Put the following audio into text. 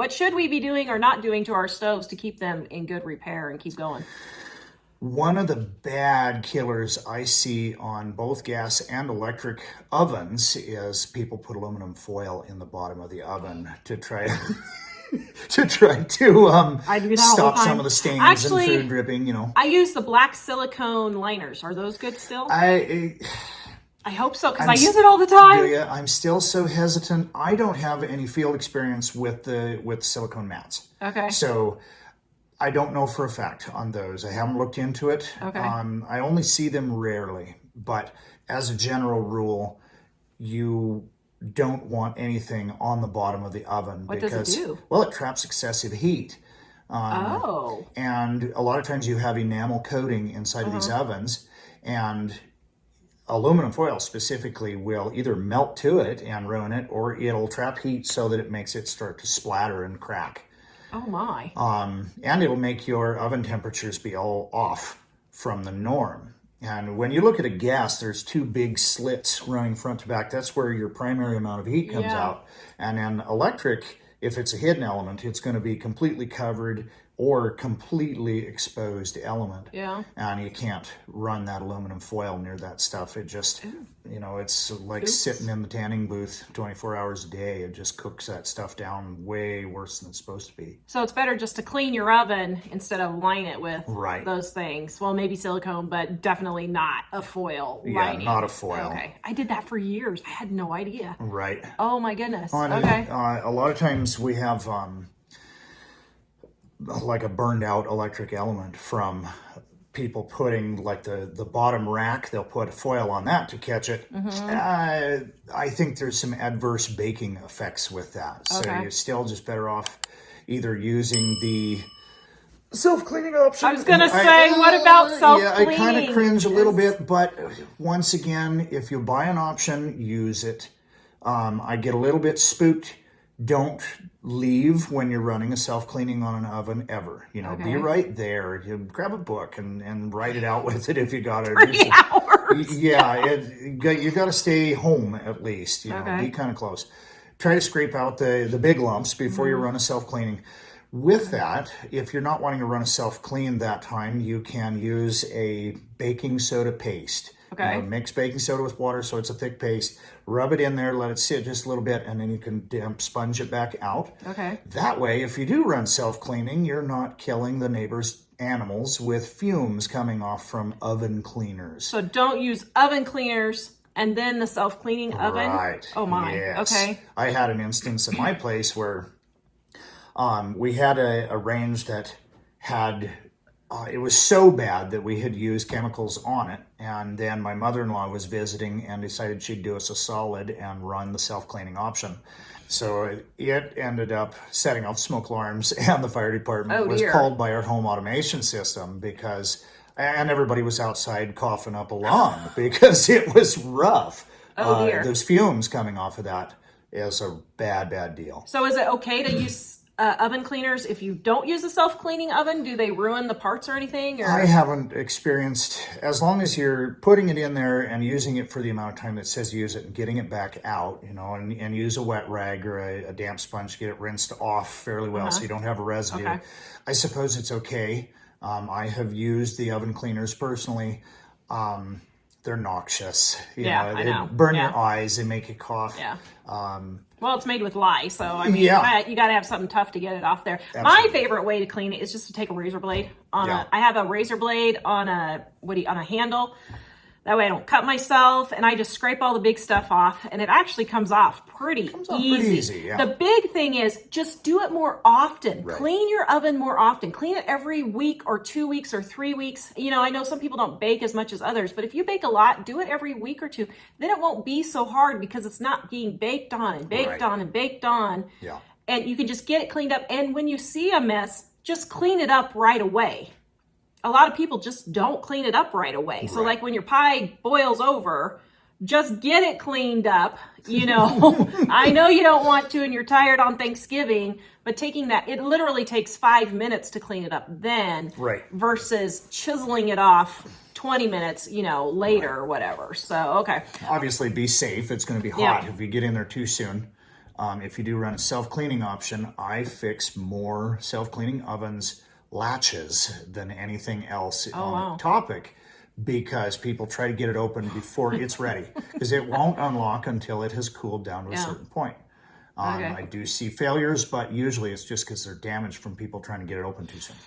What should we be doing or not doing to our stoves to keep them in good repair and keep going? One of the bad killers I see on both gas and electric ovens is people put aluminum foil in the bottom of the oven to try to I do that all stop the time. some of the stains Actually, and food dripping. You know, I use the black silicone liners. Are those good still? I hope so, because I use it all the time. Yeah, I'm still so hesitant. I don't have any field experience with silicone mats. Okay. So I don't know for a fact on those. I haven't looked into it. Okay. I only see them rarely, but as a general rule, you don't want anything on the bottom of the oven. What does it do? Well, it traps excessive heat. And a lot of times you have enamel coating inside of these ovens, and aluminum foil specifically will either melt to it and ruin it, or it'll trap heat so that it makes it start to splatter and crack. Oh my. And it'll make your oven temperatures be all off from the norm. And when you look at a gas, there's two big slits running front to back. That's where your primary amount of heat comes out. And then electric, if it's a hidden element, it's going to be completely covered or completely exposed element. Yeah. And you can't run that aluminum foil near that stuff. It just, it's like sitting in the tanning booth 24 hours a day. It just cooks that stuff down way worse than it's supposed to be. So it's better just to clean your oven instead of line it with those things. Well, maybe silicone, but definitely not a foil lining. Yeah, not a foil. Okay. I did that for years. I had no idea. Right. Oh my goodness. Okay. A lot of times we have like a burned out electric element from people putting like the bottom rack, they'll put foil on that to catch it. I think there's some adverse baking effects with that. So you're still just better off either using the self-cleaning option. I was going to say, what about self-cleaning? Yeah, I kind of cringe a little bit, but once again, if you buy an option, use it. I get a little bit spooked. Don't leave when you're running a self-cleaning on an oven ever. Be right there. You grab a book and write it out with it if you got it. 3 hours. Yeah, you got to stay home at least. Be kind of close. Try to scrape out the big lumps before you run a self-cleaning. With that, if you're not wanting to run a self-clean that time, you can use a baking soda paste. Okay. Mix baking soda with water so it's a thick paste. Rub it in there, let it sit just a little bit, and then you can damp sponge it back out. Okay. That way, if you do run self-cleaning, you're not killing the neighbor's animals with fumes coming off from oven cleaners. So don't use oven cleaners and then the self-cleaning oven? Right. Oh my. Yes. Okay. I had an instance in my place where we had a range that had... it was so bad that we had used chemicals on it, and then my mother-in-law was visiting and decided she'd do us a solid and run the self-cleaning option. So it ended up setting off smoke alarms, and the fire department was called by our home automation system and everybody was outside coughing up a lung because it was rough. Oh dear. Those fumes coming off of that is a bad deal. So is it okay to use oven cleaners if you don't use a self-cleaning oven? Do they ruin the parts or anything? I haven't experienced, as long as you're putting it in there and using it for the amount of time that says use it and getting it back out, and use a wet rag or a damp sponge to get it rinsed off fairly well so you don't have a residue. Okay. I suppose it's okay. I have used the oven cleaners personally. They're noxious. They burn your eyes, they make you cough. Yeah. Well, it's made with lye, so I mean, you got to have something tough to get it off there. Absolutely. My favorite way to clean it is just to take a razor blade I have a razor blade on a handle. That way I don't cut myself, and I just scrape all the big stuff off, and it actually comes off pretty easy. Yeah. The big thing is just do it more often. Right. Clean your oven more often. Clean it every week or 2 weeks or 3 weeks. I know some people don't bake as much as others, but if you bake a lot, do it every week or two. Then it won't be so hard because it's not being baked on and baked on and baked on. Yeah. And you can just get it cleaned up. And when you see a mess, just clean it up right away. A lot of people just don't clean it up right away. So like when your pie boils over, just get it cleaned up. I know you don't want to and you're tired on Thanksgiving, but taking that, it literally takes 5 minutes to clean it up then versus chiseling it off 20 minutes, later or whatever. So, okay. Obviously be safe. It's going to be hot if you get in there too soon. If you do run a self-cleaning option, I fix more self-cleaning ovens latches than anything else on the topic, because people try to get it open before it's ready, because it won't unlock until it has cooled down to a certain point. I do see failures, but usually it's just because they're damaged from people trying to get it open too soon.